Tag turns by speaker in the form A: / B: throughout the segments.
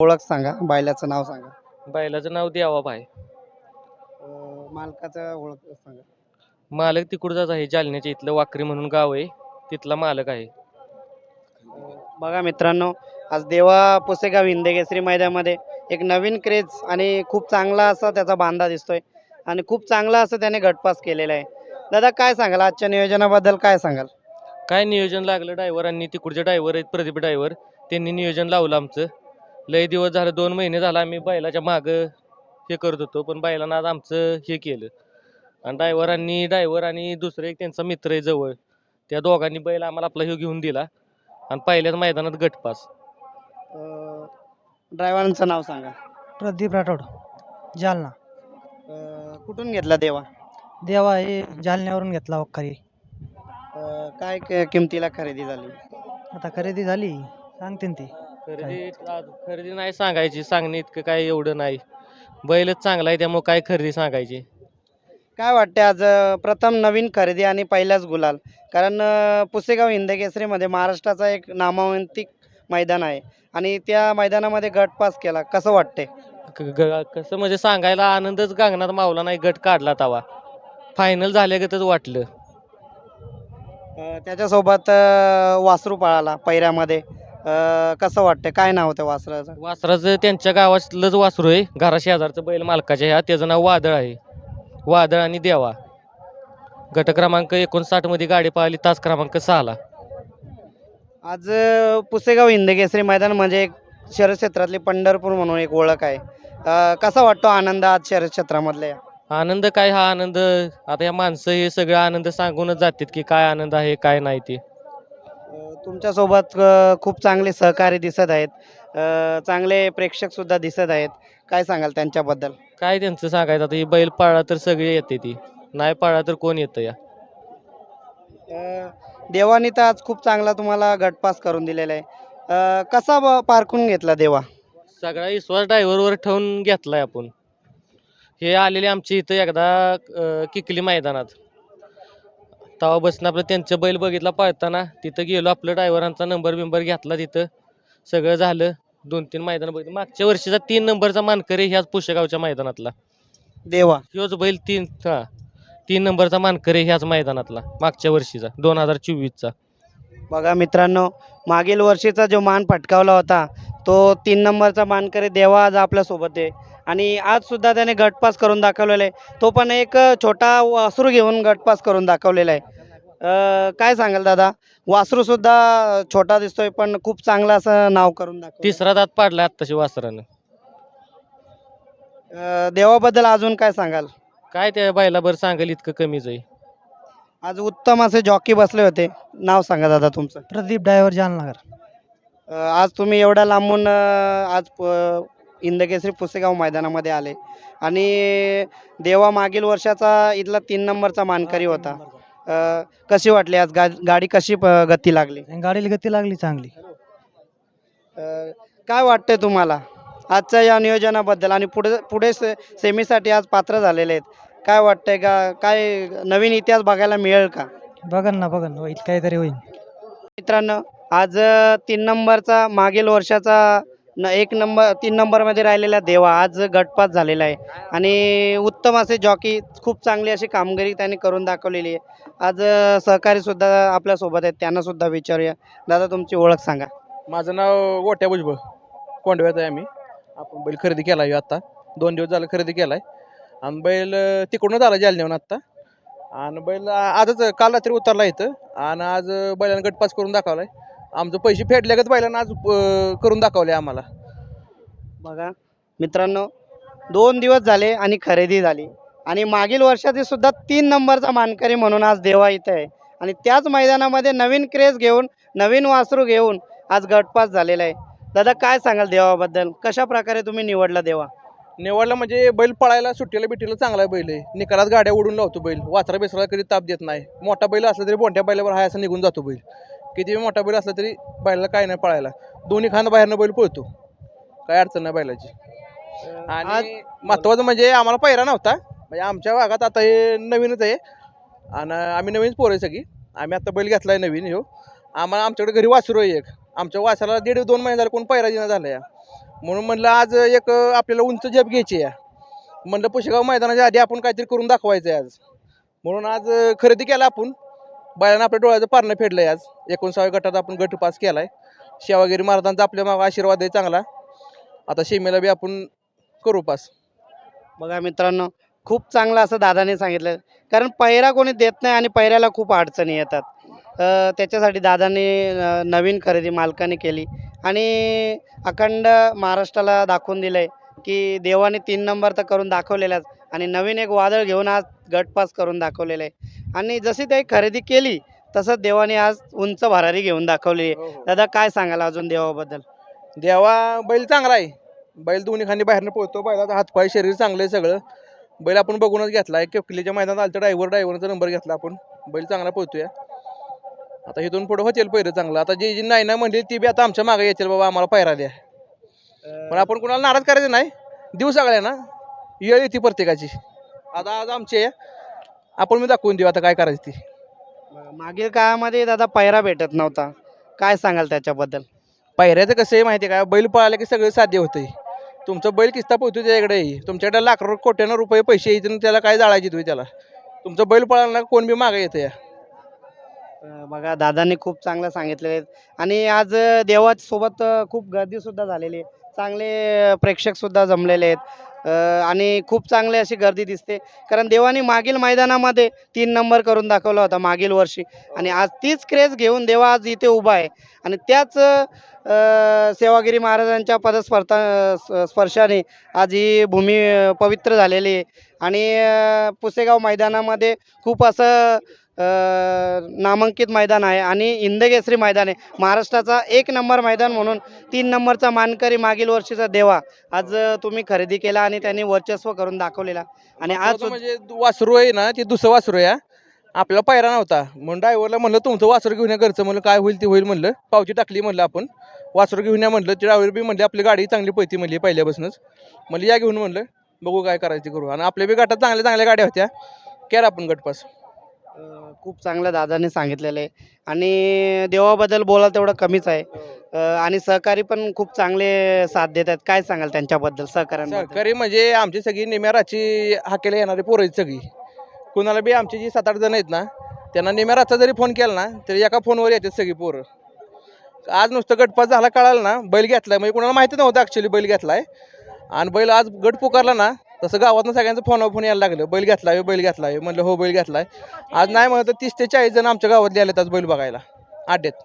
A: ओळख सांगा, बैलाचं नाव सांगा.
B: बैलाचं नाव देवाभाई.
A: मालकाचं ओळख सांगा.
B: मालक तिकडचाच आहे, जालन्याच्या इथलं वाकरी म्हणून गाव आहे, तिथला मालक आहे.
A: बघा मित्रांनो, आज देवा पुसेगाव हिंदकेसरी मैदानामध्ये एक नवीन क्रेज आणि खूप चांगला असा त्याचा बांधा दिसतोय आणि खूप चांगला असं त्याने गटपास केलेला आहे. दादा काय सांगाल आजच्या नियोजनाबद्दल, काय सांगाल?
B: काय नियोजन लागलं ड्रायव्हरांनी, तिकडचे ड्रायव्हर आहेत प्रदीप ड्रायव्हर, त्यांनी नियोजन लावलं आमचं. लय दिवस झालं, 2 महिने झाला आम्ही बैलाच्या मागं हे करत होतो, पण बैलानं आज आमचं हे केलं. आणि ड्रायव्हर आणि दुसरं एक त्यांचा मित्र आहे जवळ, त्या दोघांनी बैल आम्हाला आपला ह्यो घेऊन दिला आणि पहिल्याच मैदानात गटपास.
A: ड्रायव्हरांचं नाव सांगा.
C: प्रदीप राठोड, जालना.
A: कुठून घेतला देवा?
C: देवा हे जालन्यावरून घेतला वखारी.
A: काय किमतीला खरेदी झाली?
C: आता खरेदी झाली, सांगते ती.
B: खरेदी नाही सांगायची, सांगणे इतकं काय एवढं नाही, बैलच चांगला आहे त्यामुळे काय खरेदी सांगायची.
A: काय वाटते आज प्रथम नवीन खरेदी आणि पहिल्याच गुलाल, कारण पुसेगाव हिंदकेसरीमध्ये महाराष्ट्राचा एक नामांकित मैदान आहे आणि त्या मैदानामध्ये गटपास केला, कसं वाटते?
B: कसं म्हणजे सांगायला आनंदच गगनात मावला नाही, गट काढला तवा फायनल झाल्यागतच वाटलं.
A: त्याच्यासोबत वासरू पळाला पैऱ्यामध्ये, कसं वाटते, काय नाव होतं वासराचं?
B: वासराचं त्यांच्या गावातलंच वासरू आहे, घरा शेजारचं बैल मालकाच्या ह्या, त्याचं नाव वादळ आहे. वादळ आणि देवा. गट क्रमांक 59 मध्ये गाडी पळाली, तास क्रमांक 6ला.
A: आज पुसेगाव हिंदकेसरी मैदान म्हणजे एक शरद क्षेत्रातली पंढरपूर म्हणून एक ओळख आहे. कसा वाटतो आनंद आज शरद क्षेत्रामधल्या?
B: आनंद काय, हा आनंद आता या माणसं हे सगळं आनंद सांगूनच जातात की काय आनंद आहे काय नाही ते.
A: तुमच्यासोबत खूप चांगले सहकारी दिसत आहेत, चांगले प्रेक्षक सुद्धा दिसत आहेत, काय सांगाल त्यांच्याबद्दल?
B: काय त्यांचं सांगायचं, आता ही बैल पाळला तर सगळे येते, ती नाही पाळला तर कोण येतं या.
A: देवानी तर आज खूप चांगला तुम्हाला गटपास करून दिलेला आहे. कसा पारखून घेतला देवा?
B: सगळा विश्वास ड्रायव्हरवर ठेवून घेतलाय आपण. हे आलेले आमच्या इथं एकदा किकली मैदानात, तेव्हा बसणं आपलं त्यांचं बैल बघितला पळताना, तिथं गेलो, आपलं ड्रायव्हरांचा नंबर बिंबर घेतला, तिथं सगळं झालं. 2-3 मैदान बघितलं, मागच्या वर्षीचा 3 नंबरचा मानकरी ह्याच पुशेगावच्या मैदानातला
A: देवा
B: ह्योच बैल 3 नंबरचा मानकरी ह्याच मैदानातला मागच्या वर्षीचा 2024चा.
A: बघा मित्रांनो, मागील वर्षीचा जो मान पटकावला होता तो 3 नंबरचा मानकरी देवा आज आपल्यासोबत आहे आणि आज सुद्धा त्याने गटपास करून दाखवलेला आहे. तो पण एक छोटा वासरू घेऊन गटपास करून दाखवलेला आहे. काय सांगाल दादा? वासरू सुद्धा छोटा दिसतोय पण खूप चांगलं असं नाव करून दाखवलं.
B: तिसरा दात पाडला आत्ताशी वासरानं.
A: देवाबद्दल अजून काय सांगाल?
B: काय त्या बैलाभर सांगेल इतकं कमीच आहे.
A: आज उत्तम असे जॉकी बसले होते, नाव सांगा दादा तुमचं?
C: प्रदीप ड्रायव्हर, जालनगर.
A: आज तुम्ही एवढ्या लांबून आज हिंदकेसरी पुसेगाव मैदानामध्ये आले आणि देवा मागील वर्षाचा इथला 3 नंबरचा मानकरी होता. कशी वाटली आज गाडी कशी गती लागली?
C: गाडीला गती लागली चांगली.
A: काय वाटतंय तुम्हाला आजच्या या नियोजनाबद्दल आणि पुढे पुढे सेमीसाठी आज पात्र झालेले आहेत, काय वाटतंय का काय नवीन इतिहास बघायला मिळेल का?
C: बघन ना होईल, काहीतरी होईल.
A: मित्रांनो, आज 3 नंबरचा मागील वर्षाचा 3 नंबरमध्ये राहिलेला देवा आज गटपास झालेला आहे आणि उत्तम असे जॉकी, खूप चांगली अशी कामगिरी त्यांनी करून दाखवलेली आहे. आज सहकारी सुद्धा आपल्यासोबत आहेत, त्यांना सुद्धा विचारूया. दादा तुमची ओळख सांगा.
D: माझं नाव गोट्या भुजबळ, कोंडव्यात आहे आम्ही. आपण बैल खरेदी केला आहे, आता 2 दिवस झालं खरेदी केला आहे आणि बैल तिकडूनच आला जालन्याहून आत्ता. आणि बैल आजच काल रात्री उतरला इथं आणि आज बैलानं गटपास करून दाखवला आहे. आमचं पैसे फेडल्यागत बैलानं आज करून दाखवले आम्हाला.
A: बघा मित्रांनो, 2 दिवस झाले आणि खरेदी झाली आणि मागील वर्षाची सुद्धा 3 नंबरचा मानकरी म्हणून आज देवा इथे आहे आणि त्याच मैदानामध्ये नवीन क्रेज घेऊन, नवीन वासरू घेऊन आज गटपास झालेला आहे. दादा काय सांगाल देवाबद्दल, कशा प्रकारे तुम्ही निवडला देवा?
D: निवडला म्हणजे बैल पळायला सुट्टीला बिट्टीला चांगला बैल आहे, निकालात गाड्या ओढून लावतो बैल, वासरा बेसराला कधी ताप देत नाही. मोठा बैल असला तरी मोठ्या बैलावर हाय असं निघून जातो बैल, किती मोठा बैल असला तरी बैलाला काय नाही पळायला, दोन्ही खांद बाहेरनं बैल पळतो, काय अडचण नाही बैलाची. आणि महत्वाचं म्हणजे आम्हाला पहिरा नव्हता, म्हणजे आमच्या भागात आता हे नवीनच आहे आणि आम्ही नवीनच पोरं आहे सगळी. आम्ही आता बैल घेतला आहे नवीन ह्यो. आम्हाला आमच्याकडे घरी वासरू आहे एक, आमच्या वासराला 1.5-2 महिने झाले कोण पहिरा दिना झाला या. म्हणून म्हणलं आज एक आपल्याला उंच झेप घ्यायची आहे. म्हणलं पुशेगाव मैदानाच्या आधी आपण काहीतरी करून दाखवायचं आहे आज. म्हणून आज खरेदी केला आपण. बैलानं आपल्या डोळ्याचं पारणं फेडलंय आज. 19व्या गटात आपण गट पास केलाय. सेवागिरी महाराजांचा आपल्या मागं आशीर्वाद आहे चांगला. आता सीमेला बी आपण करू पास.
A: बघा मित्रांनो, खूप चांगलं असं दादाने सांगितलं, कारण पैरा कोणी देत नाही आणि पैऱ्याला खूप अडचणी येतात. त्याच्यासाठी दादाने नवीन खरेदी मालकाने केली आणि अखंड महाराष्ट्राला दाखवून दिलं आहे की देवाने 3 नंबर तर करून दाखवलेलाच आणि नवीन एक वादळ घेऊन आज गटपास करून दाखवलेलं आहे. आणि जशी ते खरेदी केली तसंच देवाने आज उंच भरारी घेऊन दाखवली आहे. दादा काय सांगाल अजून देवाबद्दल?
D: देवा बैल चांगला आहे. बैल दोन्ही खांदी बाहेरनं पळतो. बैलाचा हातपाय शरीर चांगलं आहे सगळं. बैल आपण बघूनच घेतला आहे. केपकिलीच्या मैदानात आलं तर ड्रायव्हरचा नंबर घेतला आपण. बैल चांगला पळतोय. आता इथून पुढे होतील पैरं चांगलं. आता जी नाही ना म्हणली ती बी आता आमच्या मागे येतील, बाबा आम्हाला पैरा द्या. पण आपण कोणाला नाराज करायचं नाही. देऊ सगळ्यांना, येळ येते प्रत्येकाची. आता आज आमची आहे, आपण मी दाखवून देऊ आता काय करायचं ती.
A: मागील काळामध्ये दादा पैरा भेटत नव्हता, काय सांगाल त्याच्याबद्दल?
D: पायऱ्याचं कसं आहे माहिती आहे का, बैल पळाला की सगळं साध्य होतंय. तुमचं बैल किस्ता पोहतो त्याच्याकडे येईल, तुमच्याकडे लाख कोट्यानं रुपये पैसे येतील, त्याला काय जाळायची तुम्ही त्याला. तुमचं बैल पळाला ना कोण बी मागे येतं या.
A: बघा दादांनी खूप चांगलं सांगितलेले आहेत आणि आज देवासोबत खूप गर्दीसुद्धा झालेली आहे. चांगले प्रेक्षकसुद्धा जमलेले आहेत आणि खूप चांगली अशी गर्दी दिसते, कारण देवाने मागील मैदानामध्ये 3 नंबर करून दाखवला होता मागील वर्षी आणि आज तीच क्रेज घेऊन देवा आज इथे उभा आहे आणि त्याच सेवागिरी महाराजांच्या स्पर्शाने आज ही भूमी पवित्र झालेली आहे आणि पुसेगाव मैदानामध्ये खूप असं नामांकित मैदान आहे आणि हिंदकेसरी मैदान आहे. महाराष्ट्राचा 1 नंबर मैदान म्हणून 3 नंबरचा मानकरी मागील वर्षीचा देवा आज तुम्ही खरेदी केला आणि त्यांनी वर्चस्व करून दाखवलेला आणि आज
D: म्हणजे वासरू आहे ना, ते दुसरं वासरू आहे. आपल्याला पायरा नव्हता म्हणून ड्रायव्हरला म्हणलं तुमचं वासरू घेऊन या घरचं. म्हणलं काय होईल ते होईल म्हणलं. पावती टाकली म्हणलं आपण वासरू घेऊन या म्हणलं. ते ड्रायव्हर बी म्हणले आपली गाडी चांगली पळती म्हणली पहिल्यापासूनच. म्हणलं या घेऊन म्हणलं, बघू काय करायचं करू. आणि आपल्या बी गटात चांगल्या चांगल्या गाड्या होत्या, केला आपण गटपास.
A: खूप चांगलं दादाने सांगितलेलं आहे आणि देवाबद्दल बोलायला तेवढं कमीच आहे आणि सहकारी पण खूप चांगले साथ देतात. काय सांगाल त्यांच्याबद्दल, सहकाऱ्यांबद्दल?
D: सहकारी म्हणजे आमची सगळी निम्याराची हाकेला येणारी पोरं आहेत सगळी. कुणाला बी आमची जी 7-8 जण आहेत ना, त्यांना निम्याराचा जरी फोन केला ना तरी एका फोनवर येतात सगळी पोरं. आज नुसतं गटपास झाला कळालं ना, बैल घेतलाय म्हणजे कुणाला माहिती नव्हतं ॲक्च्युली बैल घेतलाय आणि बैल आज गट पुकारला ना, तसं गावातनं सगळ्यांचं फोन यायला लागलं, बैल घेतलाय बैल घेतलाय. म्हणलं हो बैल घेतलाय. आज नाही म्हणत 30 ते 40 जण आमच्या गावातले आलेत आज बैल बघायला अड्ड्यात.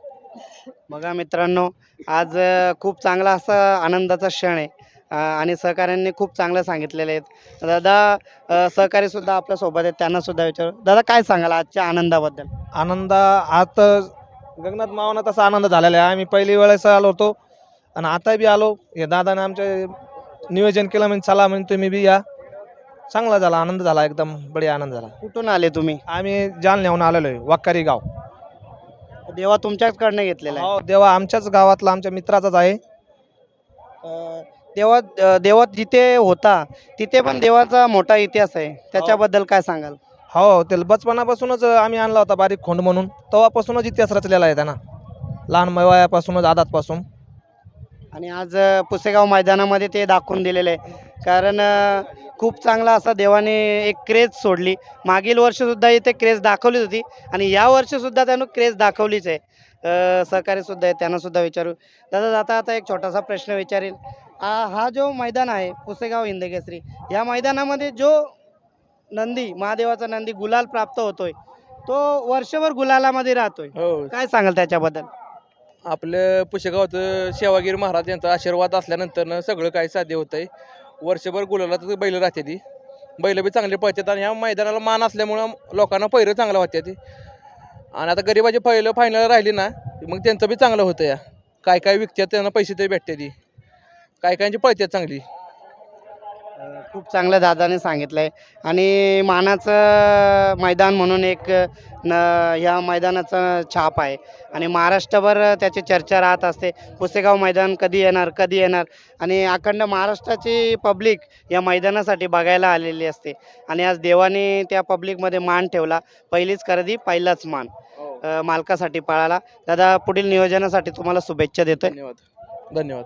A: बघा मित्रांनो, आज खूप चांगला असा आनंदाचा क्षण आहे आणि सहकाऱ्यांनी खूप चांगलं सांगितलेले आहेत. दादा सहकारीसुद्धा आपल्यासोबत आहेत, त्यांनासुद्धा विचारू. दादा काय सांगाल आजच्या आनंदाबद्दल?
E: आनंद आज तर गगनात मावनात असा आनंद झालेला आहे. आम्ही पहिली वेळेस आलो होतो आणि आता बी आलो. हे दादाने आमचे नियोजन केलं म्हणजे चला म्हणजे तुम्ही बी या. चांगला झाला, आनंद झाला, एकदम बढिया आनंद झाला.
A: कुठून आले तुम्ही?
E: आम्ही जालन्याहून आलेलो आहे, वाकारी गाव.
A: देवा तुमच्याचकडनं घेतलेला आहे?
E: हो, देवा आमच्याच गावातला आमच्या मित्राचाच आहे.
A: देवा जिथे होता तिथे पण देवाचा मोठा इतिहास आहे, त्याच्याबद्दल काय सांगाल?
E: हो, त्याला बचपनापासूनच आम्ही आणला होता बारीक खोंड म्हणून. तेव्हापासूनच इतिहास रचलेला आहे त्यांना, लहान वयापासूनच, आदातपासून.
A: आणि आज पुसेगाव मैदानामध्ये ते दाखवून दिलेलं आहे, कारण खूप चांगला असा देवाने एक क्रेज सोडली. मागील वर्षीसुद्धा इथे क्रेज दाखवलीच होती आणि या वर्षीसुद्धा त्यानं क्रेज दाखवलीच आहे. सहकारीसुद्धा आहे, त्यांनासुद्धा विचारू. दादा जाता आता एक छोटासा प्रश्न विचारेल. हा जो मैदान आहे पुसेगाव हिंदकेसरी, या मैदानामध्ये जो नंदी, महादेवाचा नंदी गुलाल प्राप्त होतोय, तो वर्षभर गुलालामध्ये राहतोय,
D: हो,
A: काय सांगाल त्याच्याबद्दल?
D: आपलं पुशेगावचं सेवागिरी महाराज यांचा आशीर्वाद असल्यानंतर सगळं काही साध्य होतंय. वर्षभर गुलाला तर बैल राहते ती, बैल बी चांगले पळतात आणि ह्या मैदानाला मान असल्यामुळं लोकांना पैरं चांगलं होत्या ती. आणि आता गरीबाची पहिलं फायनल राहिली ना, मग त्यांचं बी चांगलं होतं या. काय काय विकतात त्यांना पैसे तरी भेटते ती, काय कायची पळतात चांगली.
A: खूप चांगलं दादाने सांगितलं आहे आणि मानाचं मैदान म्हणून एक ह्या मैदानाचं छाप आहे आणि महाराष्ट्रभर त्याची चर्चा राहत असते. पुसेगाव मैदान कधी येणार कधी येणार आणि अखंड महाराष्ट्राची पब्लिक या मैदानासाठी बघायला आलेली असते आणि आज देवाने त्या पब्लिकमध्ये मान ठेवला. पहिलीच खरेदी पहिलाच मान मालकासाठी पळाला. दादा पुढील नियोजनासाठी तुम्हाला शुभेच्छा देतोय.
D: धन्यवाद.